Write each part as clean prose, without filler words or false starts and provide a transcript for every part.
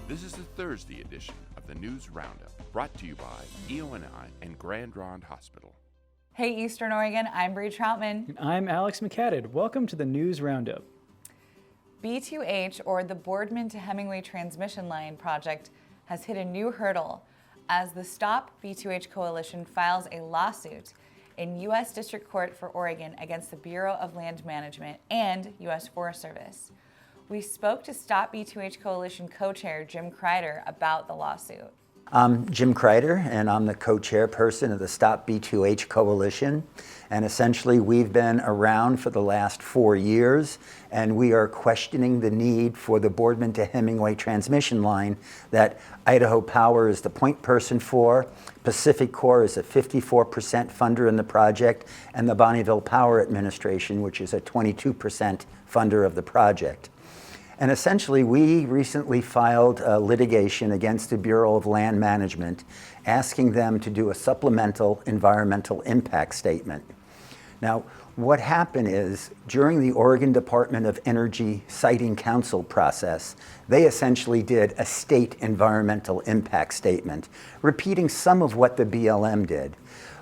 This is the Thursday edition of the News Roundup, brought to you by EONI and Grand Ronde Hospital. Hey Eastern Oregon, I'm Bree Troutman. And I'm Alex McCadded. Welcome to the News Roundup. B2H, or the Boardman to Hemingway Transmission Line project, has hit a new hurdle as the Stop B2H Coalition files a lawsuit in U.S. District Court for Oregon against the Bureau of Land Management and U.S. Forest Service. We spoke to Stop B2H Coalition co-chair Jim Kreider about the lawsuit. I'm Jim Kreider, and I'm the co-chairperson of the Stop B2H Coalition. And essentially, we've been around for the last 4 years, and we are questioning the need for the Boardman to Hemingway transmission line that Idaho Power is the point person for, Pacific Corp is a 54% funder in the project, and the Bonneville Power Administration, which is a 22% funder of the project. And essentially, we recently filed litigation against the Bureau of Land Management, asking them to do a supplemental environmental impact statement. Now, what happened is, during the Oregon Department of Energy Siting Council process, they essentially did a state environmental impact statement, repeating some of what the BLM did.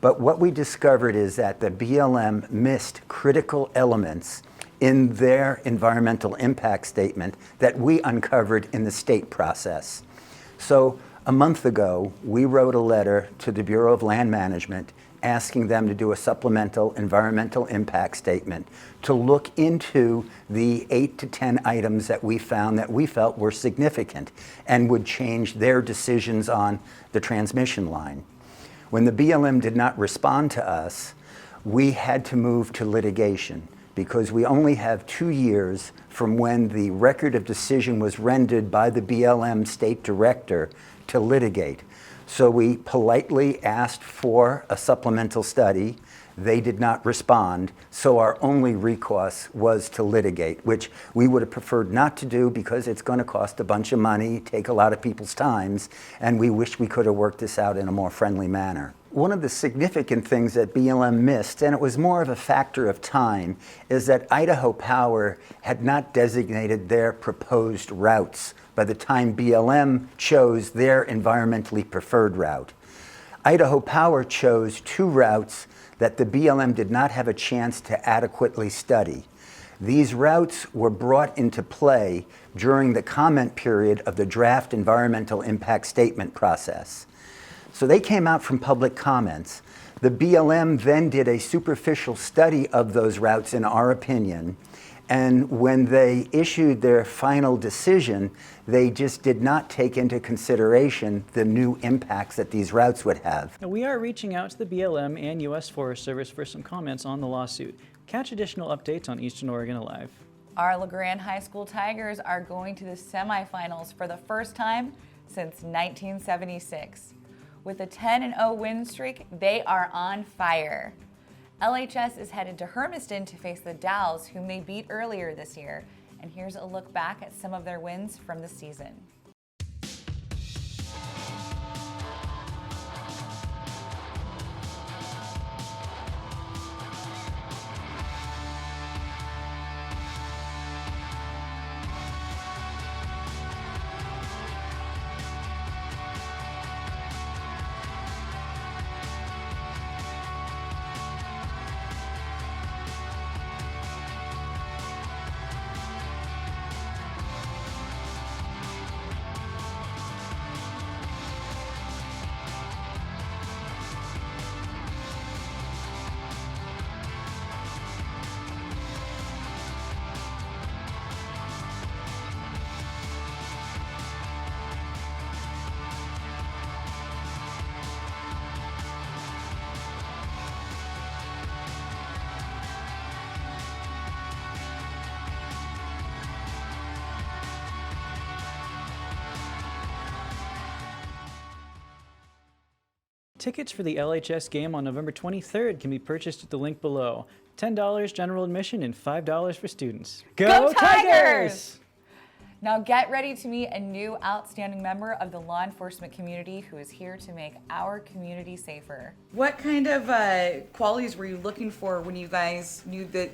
But what we discovered is that the BLM missed critical elements in their environmental impact statement that we uncovered in the state process. So a month ago, we wrote a letter to the Bureau of Land Management asking them to do a supplemental environmental impact statement to look into the 8 to 10 items that we found that we felt were significant and would change their decisions on the transmission line. When the BLM did not respond to us, we had to move to litigation, because we only have 2 years from when the record of decision was rendered by the BLM state director to litigate. So we politely asked for a supplemental study. They did not respond, so our only recourse was to litigate, which we would have preferred not to do because it's going to cost a bunch of money, take a lot of people's times, and we wish we could have worked this out in a more friendly manner. One of the significant things that BLM missed, and it was more of a factor of time, is that Idaho Power had not designated their proposed routes by the time BLM chose their environmentally preferred route. Idaho Power chose 2 routes that the BLM did not have a chance to adequately study. These routes were brought into play during the comment period of the draft environmental impact statement process. So they came out from public comments. The BLM then did a superficial study of those routes, in our opinion, and when they issued their final decision, they just did not take into consideration the new impacts that these routes would have. Now, we are reaching out to the BLM and U.S. Forest Service for some comments on the lawsuit. Catch additional updates on Eastern Oregon Alive. Our Grande High School Tigers are going to the semifinals for the first time since 1976. With a 10-0 win streak, they are on fire. LHS is headed to Hermiston to face the Dows, whom they beat earlier this year. And here's a look back at some of their wins from the season. Tickets for the LHS game on November 23rd can be purchased at the link below. $10 general admission and $5 for students. Go Tigers! Now get ready to meet a new outstanding member of the law enforcement community who is here to make our community safer. What kind of qualities were you looking for when you guys knew that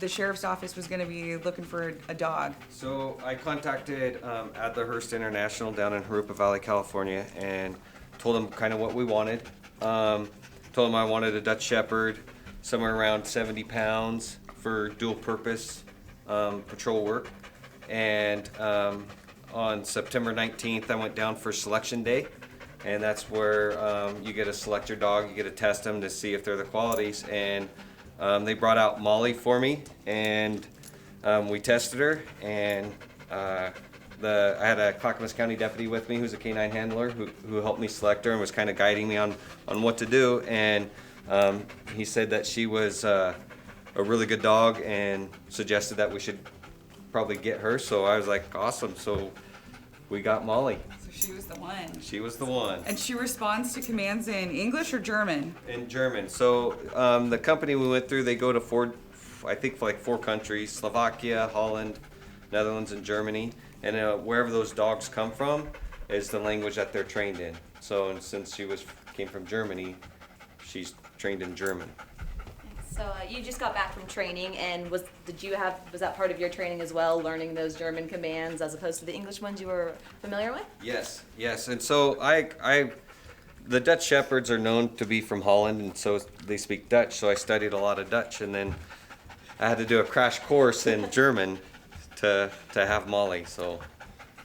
the sheriff's office was going to be looking for a dog? So I contacted Adlerhurst International down in Jurupa Valley, California, and told them kind of what we wanted. Told them I wanted a Dutch Shepherd, somewhere around 70 pounds for dual purpose patrol work. And on September 19th, I went down for selection day. And that's where you get to select your dog, you get to test them to see if they're the qualities. And they brought out Molly for me, and we tested her. And I had a Clackamas County deputy with me who's a canine handler who helped me select her and was kind of guiding me on what to do. And he said that she was a really good dog and suggested that we should probably get her. So I was like, awesome. So we got Molly. She was the one. She was the one. And she responds to commands in English or German? In German. So the company we went through, they go to four countries: Slovakia, Holland, Netherlands, and Germany. And wherever those dogs come from is the language that they're trained in. So and since she came from Germany, she's trained in German. So you just got back from training, and was that part of your training as well, learning those German commands as opposed to the English ones you were familiar with? Yes. And so the Dutch Shepherds are known to be from Holland, and so they speak Dutch. So I studied a lot of Dutch, and then I had to do a crash course in German to have Molly,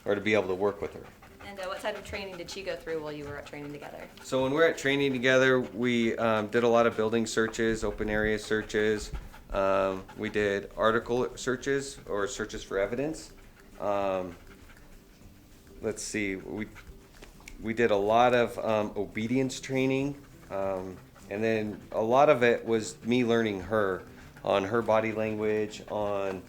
or to be able to work with her. And what type of training did she go through while you were training together? So when we were at training together, we did a lot of building searches, open area searches. We did article searches or searches for evidence. Let's see, we did a lot of obedience training, and then a lot of it was me learning her on her body language, on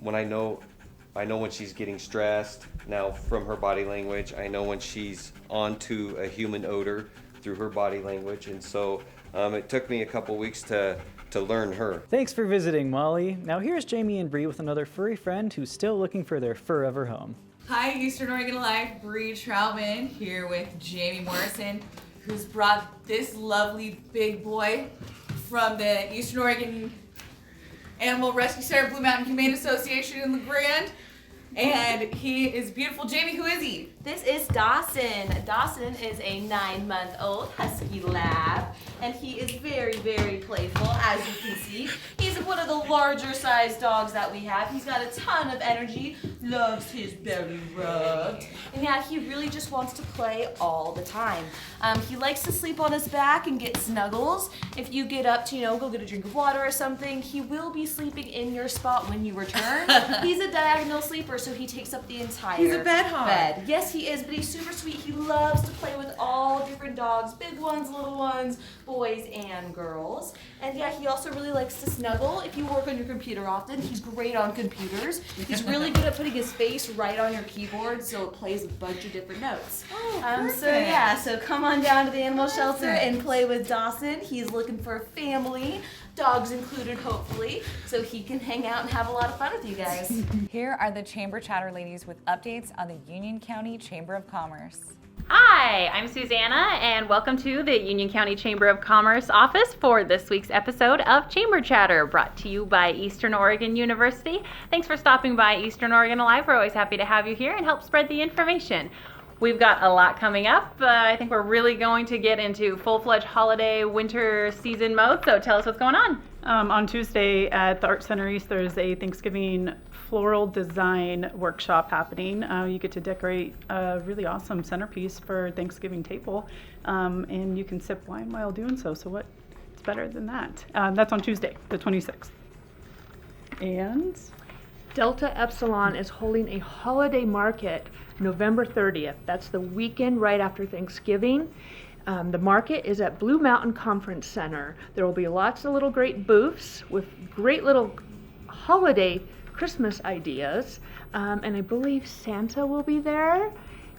when I know when she's getting stressed. Now from her body language, I know when she's onto a human odor through her body language. And so it took me a couple weeks to learn her. Thanks for visiting, Molly. Now here's Jaimee and Bree with another furry friend who's still looking for their forever home. Hi, Eastern Oregon Alive, Bree Troutman here with Jaimee Morrison, who's brought this lovely big boy from the Eastern Oregon Animal Rescue Center, Blue Mountain Humane Association in La Grande. And he is beautiful. Jaimee, who is he? This is Dawson. Dawson is a 9-month-old husky lab, and he is very, very playful, as you can see. He's one of the larger sized dogs that we have. He's got a ton of energy, loves his belly rubbed, and yeah, he really just wants to play all the time. He likes to sleep on his back and get snuggles. If you get up to, go get a drink of water or something, he will be sleeping in your spot when you return. He's a diagonal sleeper, so he takes up the entire He's a bed hog. bed. Yes, he is, but he's super sweet. He loves to play with all different dogs, big ones, little ones, boys and girls. And yeah, he also really likes to snuggle. If you work on your computer often, he's great on computers. He's really good at putting his face right on your keyboard, so it plays a bunch of different notes. So come on down to the animal shelter and play with Dawson. He's looking for a family, dogs included hopefully, so he can hang out and have a lot of fun with you guys. Here are the Chamber Chatter ladies with updates on the Union County Chamber of Commerce. Hi, I'm Suzannah, and welcome to the Union County Chamber of Commerce office for this week's episode of Chamber Chatter, brought to you by Eastern Oregon University. Thanks for stopping by Eastern Oregon Alive. We're always happy to have you here and help spread the information. We've got a lot coming up. I think we're really going to get into full-fledged holiday winter season mode, so tell us what's going on. On Tuesday at the Art Center East, there's a Thanksgiving floral design workshop happening. You get to decorate a really awesome centerpiece for Thanksgiving table, and you can sip wine while doing so. So what's better than that? That's on Tuesday, the 26th. And Delta Epsilon is holding a holiday market November 30th. That's the weekend right after Thanksgiving. The market is at Blue Mountain Conference Center. There will be lots of little great booths with great little holiday Christmas ideas. And I believe Santa will be there.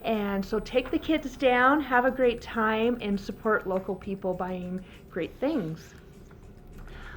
And so take the kids down, have a great time, and support local people buying great things.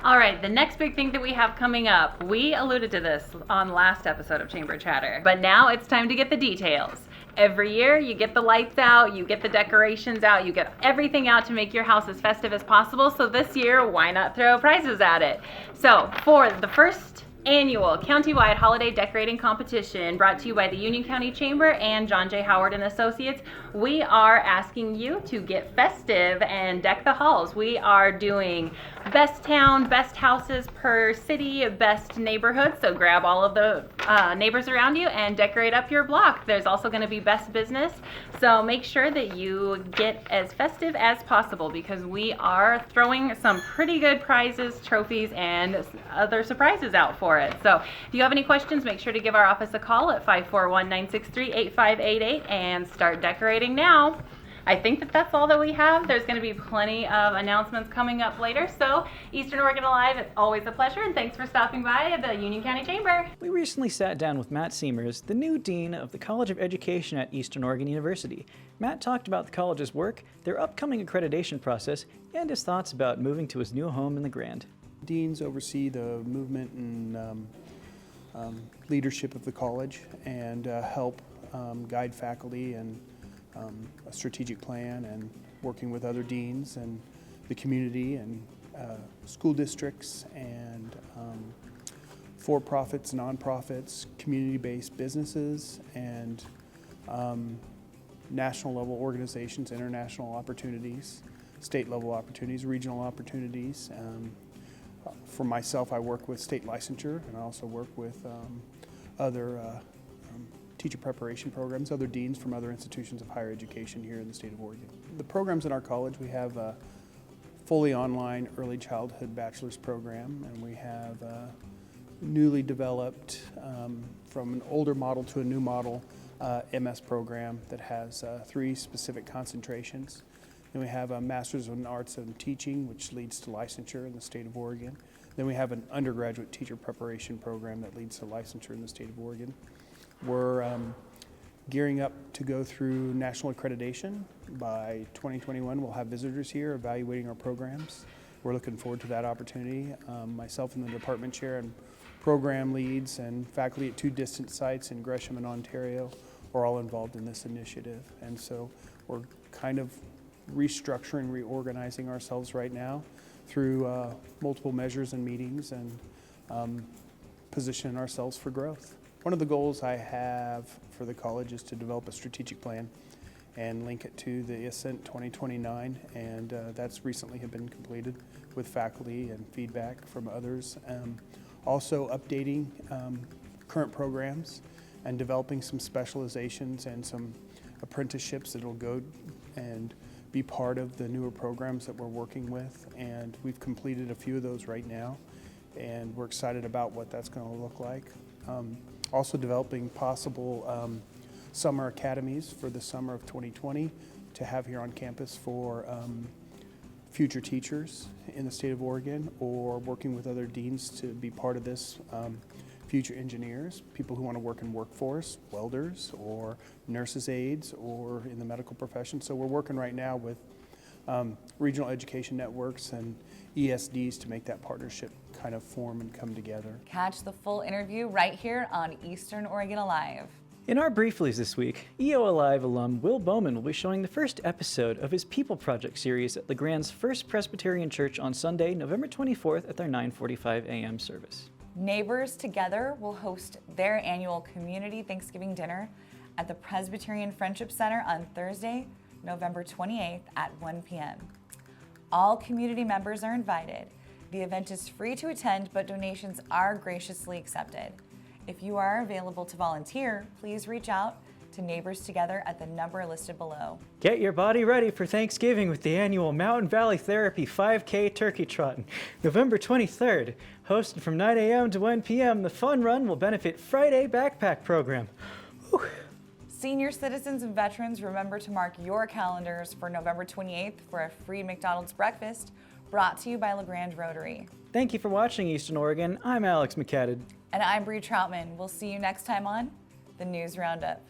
All right, the next big thing that we have coming up, we alluded to this on last episode of Chamber Chatter, but now it's time to get the details. Every year you get the lights out, you get the decorations out, you get everything out to make your house as festive as possible. So this year, why not throw prizes at it? So for the first annual countywide holiday decorating competition brought to you by the Union County Chamber and John J. Howard and Associates, we are asking you to get festive and deck the halls. We are doing best town, best houses per city, best neighborhood. So grab all of the neighbors around you and decorate up your block. There's also going to be best business. So make sure that you get as festive as possible because we are throwing some pretty good prizes, trophies, and other surprises out for it. So if you have any questions, make sure to give our office a call at 541-963-8588 and start decorating now. I think that that's all that we have. There's going to be plenty of announcements coming up later. So Eastern Oregon Alive, it's always a pleasure, and thanks for stopping by the Union County Chamber. We recently sat down with Matt Seimers, the new dean of the College of Education at Eastern Oregon University. Matt talked about the college's work, their upcoming accreditation process, and his thoughts about moving to his new home in the Grand. Deans oversee the movement and leadership of the college and help guide faculty and a strategic plan and working with other deans and the community and school districts and for-profits, nonprofits, community-based businesses, and national-level organizations, international opportunities, state-level opportunities, regional opportunities. For myself, I work with state licensure, and I also work with other teacher preparation programs, other deans from other institutions of higher education here in the state of Oregon. The programs in our college, we have a fully online early childhood bachelor's program, and we have a newly developed, from an older model to a new model, MS program that has 3 specific concentrations. Then we have a Master's in Arts and Teaching, which leads to licensure in the state of Oregon. Then we have an undergraduate teacher preparation program that leads to licensure in the state of Oregon. We're gearing up to go through national accreditation. By 2021, we'll have visitors here evaluating our programs. We're looking forward to that opportunity. Myself and the department chair and program leads and faculty at 2 distant sites in Gresham and Ontario are all involved in this initiative. And so we're kind of restructuring, reorganizing ourselves right now through multiple measures and meetings and positioning ourselves for growth. One of the goals I have for the college is to develop a strategic plan and link it to the Ascent 2029, and that's recently have been completed with faculty and feedback from others. Also updating current programs and developing some specializations and some apprenticeships that will go and be part of the newer programs that we're working with, and we've completed a few of those right now, and we're excited about what that's going to look like. Also developing possible summer academies for the summer of 2020 to have here on campus for future teachers in the state of Oregon, or working with other deans to be part of this, future engineers, people who want to work in workforce, welders, or nurses' aides, or in the medical profession. So we're working right now with regional education networks and ESDs to make that partnership kind of form and come together. Catch the full interview right here on Eastern Oregon Alive. In our Brieflies this week, EO Alive alum Will Bowman will be showing the first episode of his People Project series at LeGrand's First Presbyterian Church on Sunday, November 24th at their 9:45 a.m. service. Neighbors Together will host their annual community Thanksgiving dinner at the Presbyterian Friendship Center on Thursday, November 28th at 1 p.m. All community members are invited. The event is free to attend, but donations are graciously accepted. If you are available to volunteer, please reach out to Neighbors Together at the number listed below. Get your body ready for Thanksgiving with the annual Mountain Valley Therapy 5K Turkey Trot, November 23rd. Hosted from 9 a.m. to 1 p.m., the fun run will benefit Friday Backpack Program. Whew. Senior citizens and veterans, remember to mark your calendars for November 28th for a free McDonald's breakfast brought to you by LeGrand Rotary. Thank you for watching Eastern Oregon. I'm Alex McCadden. And I'm Bree Troutman. We'll see you next time on the News Roundup.